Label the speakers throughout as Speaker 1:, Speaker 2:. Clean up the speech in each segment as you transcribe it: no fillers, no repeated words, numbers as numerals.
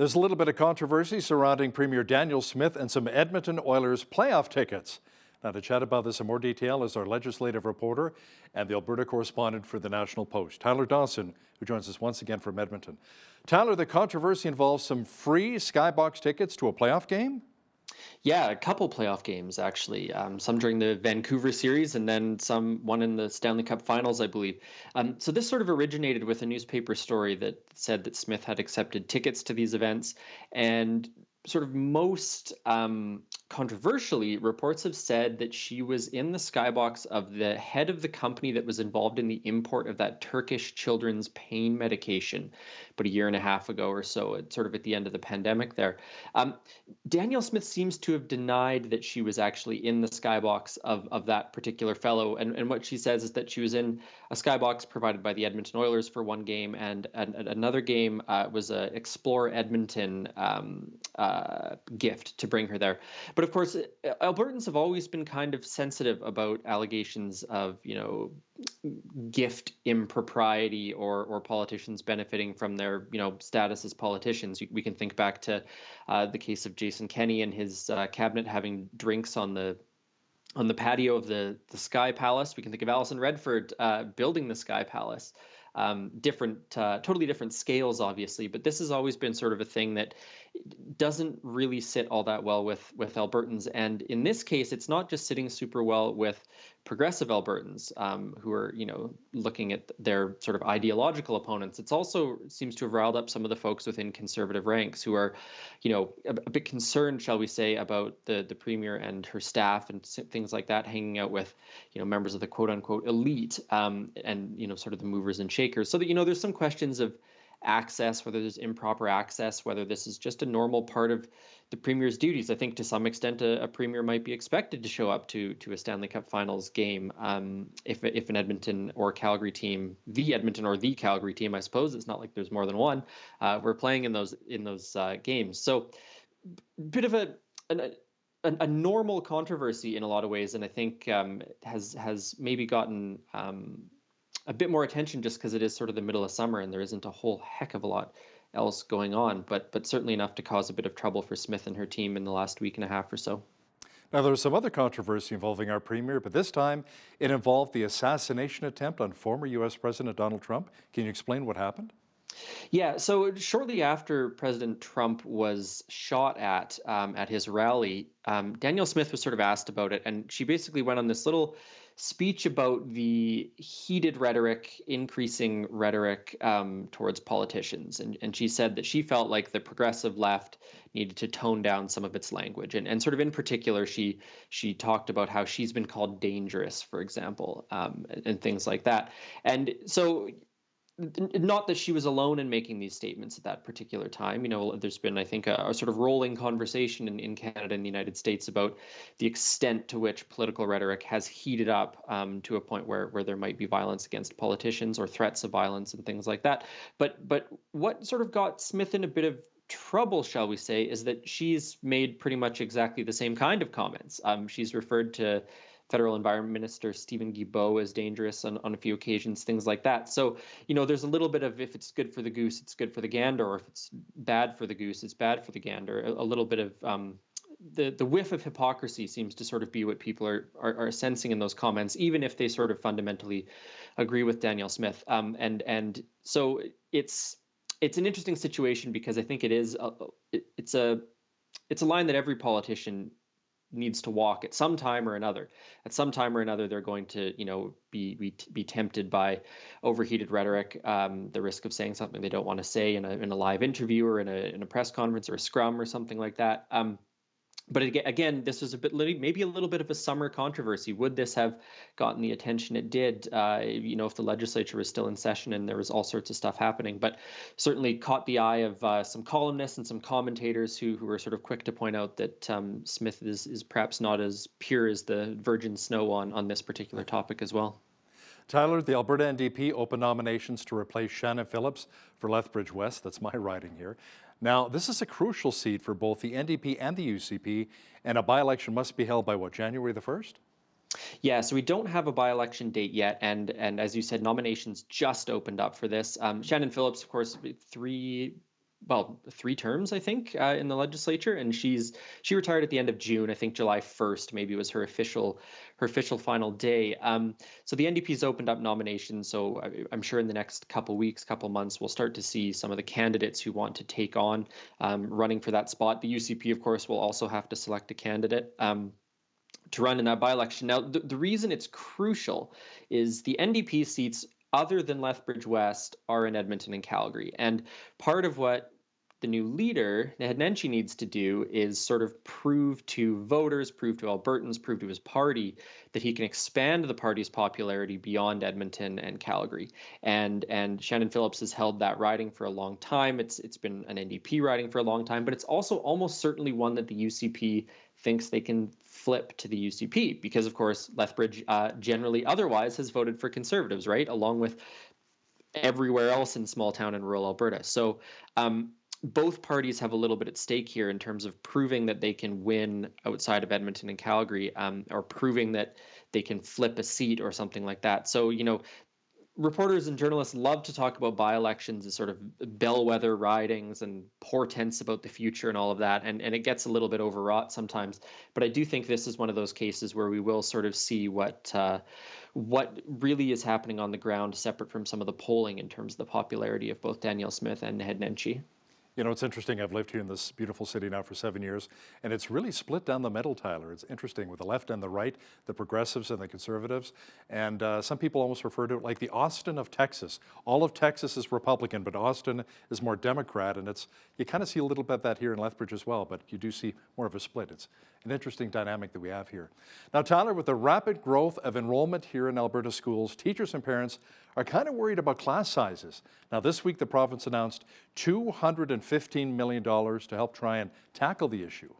Speaker 1: There's a little bit of controversy surrounding Premier Daniel Smith and some Edmonton Oilers playoff tickets. Now, to chat about this in more detail is our legislative reporter and the Alberta correspondent for the National Post, Tyler Dawson, who joins us once again from Edmonton. Tyler, the controversy involves some free skybox tickets to a playoff game?
Speaker 2: Yeah, a couple playoff games actually. Some during the Vancouver series, and then one in the Stanley Cup Finals, I believe. So this sort of originated with a newspaper story that said that Smith had accepted tickets to these events, and sort of most controversially, reports have said that she was in the skybox of the head of the company that was involved in the import of that Turkish children's pain medication, but a year and a half ago or so, sort of at the end of the pandemic there. Danielle Smith seems to have denied that she was actually in the skybox of that particular fellow. And what she says is that she was in a skybox provided by the Edmonton Oilers for one game, and another game was a Explore Edmonton gift to bring her there. But of course, Albertans have always been kind of sensitive about allegations of, gift impropriety or politicians benefiting from their, status as politicians. We can think back to the case of Jason Kenney and his cabinet having drinks on the patio of the Sky Palace. We can think of Alison Redford building the Sky Palace. Totally different scales, obviously, but this has always been sort of a thing that doesn't really sit all that well with Albertans. And in this case, it's not just sitting super well with progressive Albertans who are, looking at their sort of ideological opponents. It's also seems to have riled up some of the folks within conservative ranks who are, a bit concerned, shall we say, about the premier and her staff and things like that, hanging out with, members of the quote unquote elite and, sort of the movers and shakers. So that, there's some questions of access, whether there's improper access, whether this is just a normal part of the premier's duties. I think to some extent a premier might be expected to show up to a Stanley Cup Finals game if an Edmonton or Calgary team, the Edmonton or the Calgary team, I suppose, it's not like there's more than one, we're playing in those games. So bit of a normal controversy in a lot of ways, and I think has maybe gotten a bit more attention just because it is sort of the middle of summer and there isn't a whole heck of a lot else going on, but certainly enough to cause a bit of trouble for Smith and her team in the last week and a half or so.
Speaker 1: Now, there was some other controversy involving our premier, but this time it involved the assassination attempt on former U.S. President Donald Trump. Can you explain what happened?
Speaker 2: Yeah, so shortly after President Trump was shot at his rally, Danielle Smith was sort of asked about it, and she basically went on this little speech about the heated rhetoric, increasing rhetoric towards politicians. And she said that she felt like the progressive left needed to tone down some of its language. And sort of in particular, she talked about how she's been called dangerous, for example, and things like that. And so not that she was alone in making these statements at that particular time. There's been, I think, a sort of rolling conversation in Canada and the United States about the extent to which political rhetoric has heated up to a point where there might be violence against politicians or threats of violence and things like that. But what sort of got Smith in a bit of trouble, shall we say, is that she's made pretty much exactly the same kind of comments. She's referred to Federal Environment Minister Stephen Guilbeault as dangerous on a few occasions, things like that. So, there's a little bit of, if it's good for the goose, it's good for the gander, or if it's bad for the goose, it's bad for the gander. A little bit of the whiff of hypocrisy seems to sort of be what people are sensing in those comments, even if they sort of fundamentally agree with Danielle Smith. And so it's an interesting situation because I think it's a line that every politician needs to walk at some time or another. At some time or another, they're going to, be tempted by overheated rhetoric, the risk of saying something they don't want to say in a live interview or in a press conference or a scrum or something like that. But again, this was maybe a little bit of a summer controversy. Would this have gotten the attention it did, if the legislature was still in session and there was all sorts of stuff happening? But certainly caught the eye of some columnists and some commentators who were sort of quick to point out that Smith is perhaps not as pure as the virgin snow on this particular topic as well.
Speaker 1: Tyler, the Alberta NDP opened nominations to replace Shannon Phillips for Lethbridge West. That's my riding here. Now, this is a crucial seat for both the NDP and the UCP, and a by-election must be held by what, January the 1st?
Speaker 2: Yeah, so we don't have a by-election date yet, and as you said, nominations just opened up for this. Shannon Phillips, of course, well, 3 terms, I think, in the legislature, and she retired at the end of June. I think July 1st maybe was her official final day. So the NDP's opened up nominations. So I'm sure in the next couple weeks, couple months, we'll start to see some of the candidates who want to take on running for that spot. The UCP, of course, will also have to select a candidate. To run in that by-election. Now, the reason it's crucial is the NDP seats other than Lethbridge West are in Edmonton and Calgary. And part of what the new leader, Ned Nenshi, needs to do is sort of prove to voters, prove to Albertans, prove to his party that he can expand the party's popularity beyond Edmonton and Calgary. And Shannon Phillips has held that riding for a long time. It's been an NDP riding for a long time, but it's also almost certainly one that the UCP thinks they can flip to the UCP because, of course, Lethbridge generally otherwise has voted for Conservatives, right, along with everywhere else in small town and rural Alberta. So both parties have a little bit at stake here in terms of proving that they can win outside of Edmonton and Calgary, or proving that they can flip a seat or something like that. So, reporters and journalists love to talk about by-elections as sort of bellwether ridings and portents about the future and all of that, and it gets a little bit overwrought sometimes. But I do think this is one of those cases where we will sort of see what really is happening on the ground, separate from some of the polling in terms of the popularity of both Danielle Smith and Ned Nenshi.
Speaker 1: You know, it's interesting. I've lived here in this beautiful city now for 7 years, and it's really split down the middle, Tyler. It's interesting with the left and the right, the progressives and the conservatives. And some people almost refer to it like the Austin of Texas. All of Texas is Republican, but Austin is more Democrat. And you kind of see a little bit of that here in Lethbridge as well, but you do see more of a split. It's an interesting dynamic that we have here. Now, Tyler, with the rapid growth of enrollment here in Alberta schools, teachers and parents are kind of worried about class sizes. Now, this week, the province announced $215 million to help try and tackle the issue.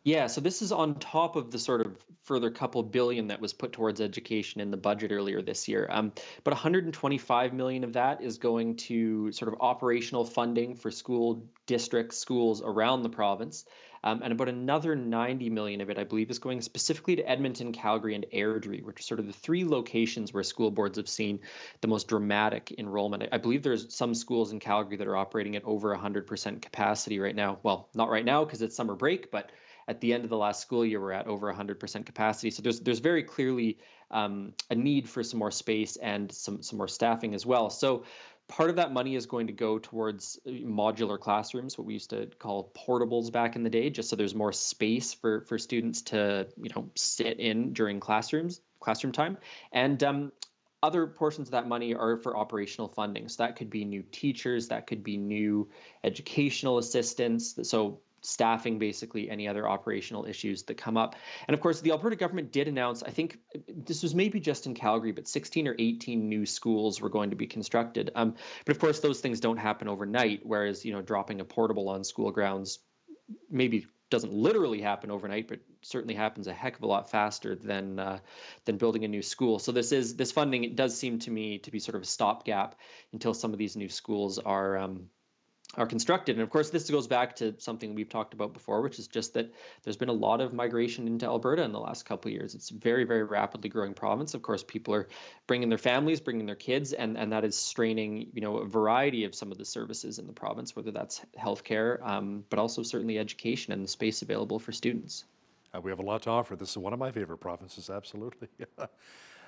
Speaker 2: Yeah, so this is on top of the sort of further couple billion that was put towards education in the budget earlier this year. But 125 million of that is going to sort of operational funding for school districts, schools around the province. And about another 90 million of it, I believe, is going specifically to Edmonton, Calgary, and Airdrie, which are sort of the 3 locations where school boards have seen the most dramatic enrollment. I believe there's some schools in Calgary that are operating at over 100% capacity right now. Well, not right now because it's summer break, but at the end of the last school year, we're at over 100% capacity. So there's very clearly a need for some more space and some more staffing as well. So part of that money is going to go towards modular classrooms, what we used to call portables back in the day, just so there's more space for students to sit in during classroom time. And other portions of that money are for operational funding. So that could be new teachers, that could be new educational assistants. So staffing, basically any other operational issues that come up. And of course, the Alberta government did announce, I think this was maybe just in Calgary, but 16 or 18 new schools were going to be constructed. But of course, those things don't happen overnight, whereas, dropping a portable on school grounds maybe doesn't literally happen overnight, but certainly happens a heck of a lot faster than building a new school. So this funding, it does seem to me to be sort of a stopgap until some of these new schools are constructed. And of course, this goes back to something we've talked about before, which is just that there's been a lot of migration into Alberta in the last couple of years. It's a very, very rapidly growing province. Of course, people are bringing their families, bringing their kids, and that is straining, a variety of some of the services in the province, whether that's healthcare, but also certainly education and the space available for students.
Speaker 1: We have a lot to offer. This is one of my favorite provinces, absolutely.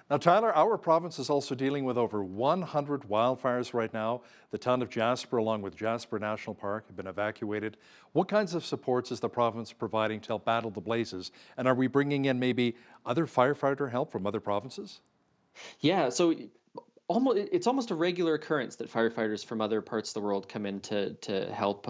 Speaker 1: Now, Tyler, our province is also dealing with over 100 wildfires right now. The town of Jasper, along with Jasper National Park, have been evacuated. What kinds of supports is the province providing to help battle the blazes? And are we bringing in maybe other firefighter help from other provinces?
Speaker 2: Yeah, so it's almost a regular occurrence that firefighters from other parts of the world come in to help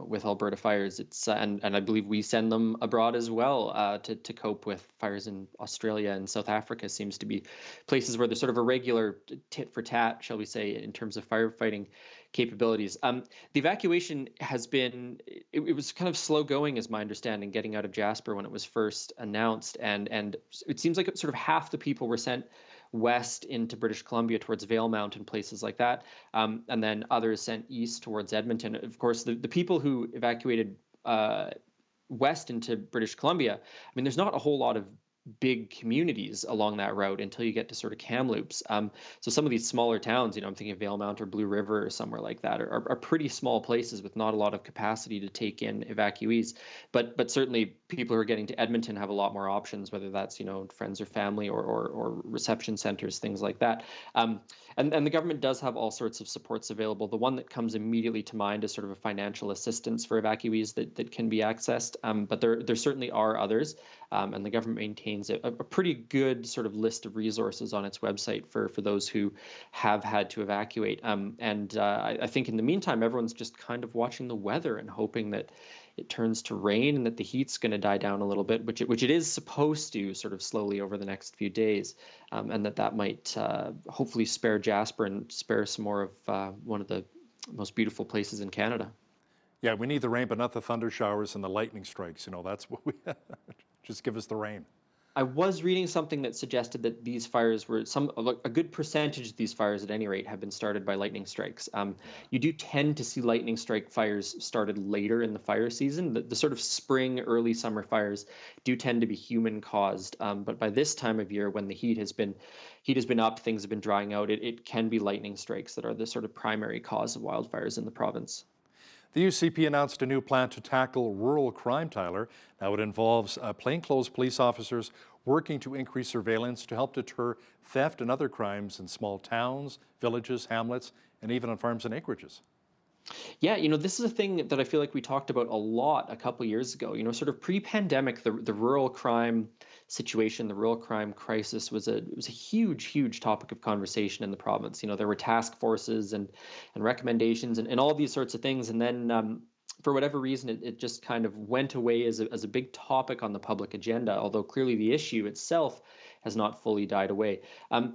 Speaker 2: with Alberta fires. It's and I believe we send them abroad as well to cope with fires in Australia and South Africa. Seems to be places where there's sort of a regular tit for tat, shall we say, in terms of firefighting capabilities. The evacuation has been it was kind of slow going, is my understanding, getting out of Jasper when it was first announced, and it seems like sort of half the people were sent west into British Columbia towards Valemount and places like that, and then others sent east towards Edmonton. Of course, the people who evacuated west into British Columbia, I mean, there's not a whole lot of big communities along that route until you get to sort of Kamloops. So some of these smaller towns, I'm thinking of Valemount or Blue River or somewhere like that, are pretty small places with not a lot of capacity to take in evacuees. But certainly people who are getting to Edmonton have a lot more options, whether that's friends or family or reception centers, things like that. And the government does have all sorts of supports available. The one that comes immediately to mind is sort of a financial assistance for evacuees that can be accessed. But there certainly are others. And the government maintains a pretty good sort of list of resources on its website for those who have had to evacuate. I think in the meantime, everyone's just kind of watching the weather and hoping that it turns to rain and that the heat's going to die down a little bit, which it is supposed to sort of slowly over the next few days, and that might hopefully spare Jasper and spare some more of one of the most beautiful places in Canada.
Speaker 1: Yeah, we need the rain, but not the thunder showers and the lightning strikes. That's what we just give us the rain.
Speaker 2: I was reading something that suggested that these fires were a good percentage of these fires, at any rate, have been started by lightning strikes. You do tend to see lightning strike fires started later in the fire season. The sort of spring, early summer fires do tend to be human caused. But by this time of year, when the heat has been up, things have been drying out, it can be lightning strikes that are the sort of primary cause of wildfires in the province.
Speaker 1: The UCP announced a new plan to tackle rural crime, Tyler. Now it involves plainclothes police officers working to increase surveillance to help deter theft and other crimes in small towns, villages, hamlets, and even on farms and acreages.
Speaker 2: Yeah, this is a thing that I feel like we talked about a lot a couple years ago. Sort of pre-pandemic, the rural crime situation, the rural crime crisis was a huge, huge topic of conversation in the province. There were task forces and recommendations and all these sorts of things, and then for whatever reason, it just kind of went away as a big topic on the public agenda. Although clearly the issue itself has not fully died away.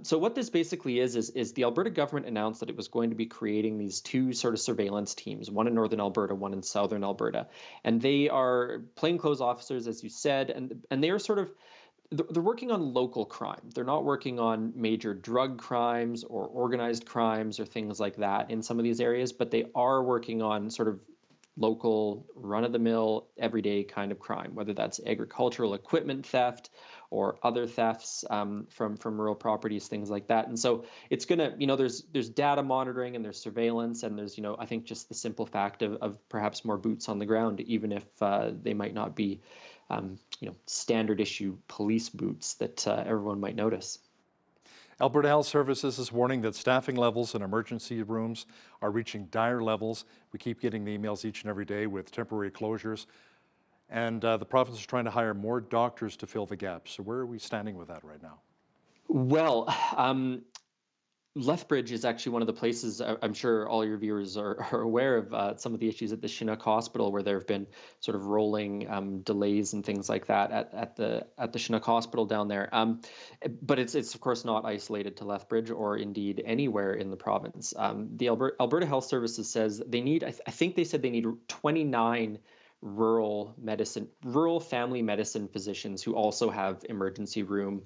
Speaker 2: So what this basically is the Alberta government announced that it was going to be creating these two sort of surveillance teams, one in northern Alberta, one in southern Alberta. And they are plainclothes officers, as you said, and they are sort of they're working on local crime. They're not working on major drug crimes or organized crimes or things like that in some of these areas, but they are working on sort of local, run-of-the-mill, everyday kind of crime, whether that's agricultural equipment theft or other thefts from rural properties, things like that. And so it's gonna, there's data monitoring and there's surveillance and there's, I think just the simple fact of perhaps more boots on the ground, even if they might not be, standard issue police boots that everyone might notice.
Speaker 1: Alberta Health Services is warning that staffing levels in emergency rooms are reaching dire levels. We keep getting the emails each and every day with temporary closures. And the province is trying to hire more doctors to fill the gaps. So where are we standing with that right now?
Speaker 2: Well, Lethbridge is actually one of the places I'm sure all your viewers are aware of some of the issues at the Chinook Hospital, where there have been sort of rolling delays and things like that at the Chinook Hospital down there. But it's of course not isolated to Lethbridge or indeed anywhere in the province. The Alberta Health Services says they need, I think they said they need 29 rural family medicine physicians who also have emergency room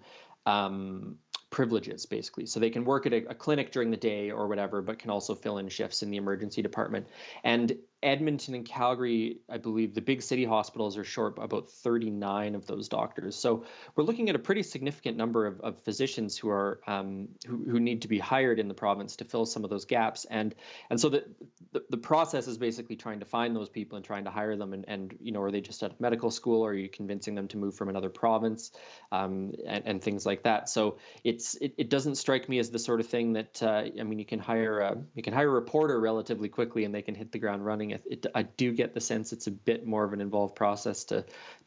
Speaker 2: privileges, basically. So they can work at a clinic during the day or whatever, but can also fill in shifts in the emergency department. And Edmonton and Calgary, I believe the big city hospitals are short about 39 of those doctors. So we're looking at a pretty significant number of physicians who are who need to be hired in the province to fill some of those gaps. And so the process is basically trying to find those people and trying to hire them. And are they just out of medical school, or are you convincing them to move from another province, and things like that? So it doesn't strike me as the sort of thing that you can hire a reporter relatively quickly and they can hit the ground running. I do get the sense it's a bit more of an involved process to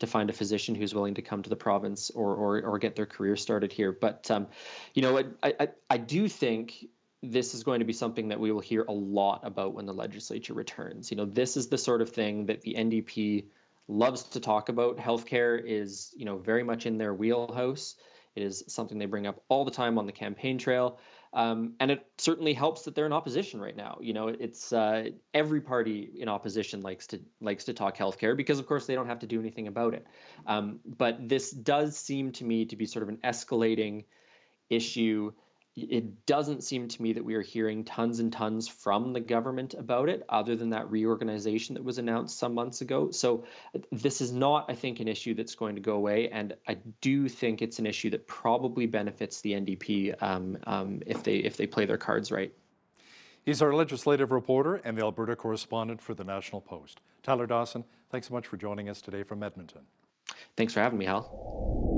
Speaker 2: find a physician who's willing to come to the province or get their career started here. But I do think this is going to be something that we will hear a lot about when the legislature returns. This is the sort of thing that the NDP loves to talk about. Healthcare is, very much in their wheelhouse. It is something they bring up all the time on the campaign trail. And it certainly helps that they're in opposition right now. It's every party in opposition likes to talk healthcare because, of course, they don't have to do anything about it. But this does seem to me to be sort of an escalating issue. it doesn't seem to me that we are hearing tons and tons from the government about it, other than that reorganization that was announced some months ago. So this is not, I think, an issue that's going to go away, and I do think it's an issue that probably benefits the NDP if they play their cards right.
Speaker 1: He's our legislative reporter and the Alberta correspondent for the National Post. Tyler Dawson, thanks so much for joining us today from Edmonton.
Speaker 2: Thanks for having me, Hal.